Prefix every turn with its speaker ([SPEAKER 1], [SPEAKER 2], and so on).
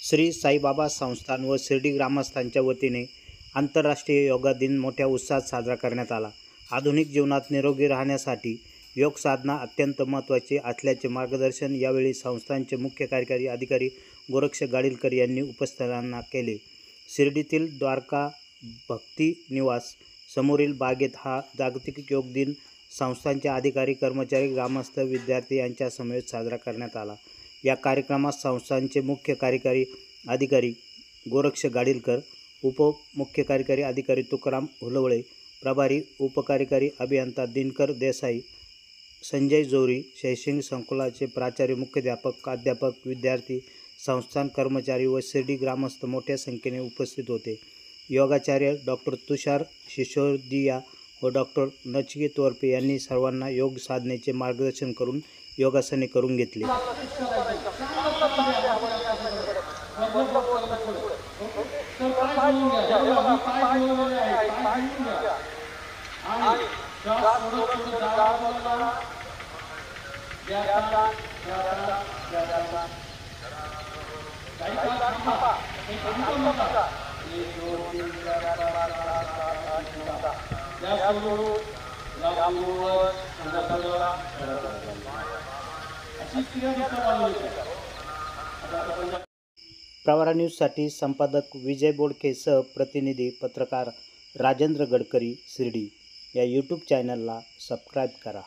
[SPEAKER 1] श्री साईबाबा संस्थान व शिर्डी ग्रामस्थांच्या वतीने आंतरराष्ट्रीय योगा दिन मोठ्या उत्साहात साजरा करण्यात आला। आधुनिक जीवनात निरोगी राहण्यासाठी योग साधना अत्यंत महत्त्वाची असल्याचे मार्गदर्शन यावेळी संस्थानचे मुख्य कार्यकारी अधिकारी गोरक्ष गाडीलकर यांनी उपस्थितांना केले। शिर्डीतील द्वारका भक्ती निवास समोरील बागेत हा जागतिक योग दिन संस्थानचे अधिकारी, कर्मचारी, ग्रामस्थ, विद्यार्थी यांच्या समवेत साजरा करण्यात आला। या कार्यक्रमात संस्थानचे मुख्य कार्यकारी अधिकारी गोरक्ष गाडीलकर, उपमुख्य कार्यकारी अधिकारी तुकाराम हुलवळे, प्रभारी उपकार्यकारी अभियंता दिनकर देसाई, संजय जोरी, शैक्षणिक संकुलाचे प्राचार्य, मुख्याध्यापक, प्राध्यापक, विद्यार्थी, संस्थान कर्मचारी व शिर्डी ग्रामस्थ मोठ्या संख्येने उपस्थित होते। योगाचार्य डॉक्टर तुषार सिसोदिया व डॉक्टर नचिकेत तोरपे यांनी सर्वांना योग साधनेचे मार्गदर्शन करून योगासने करून घेतली। प्रवरा न्यूजसाठी संपादक विजय बोडके सह प्रतिनिधी पत्रकार राजेंद्र गडकरी, शिर्डी। या यूट्यूब चॅनलला सबस्क्राईब करा।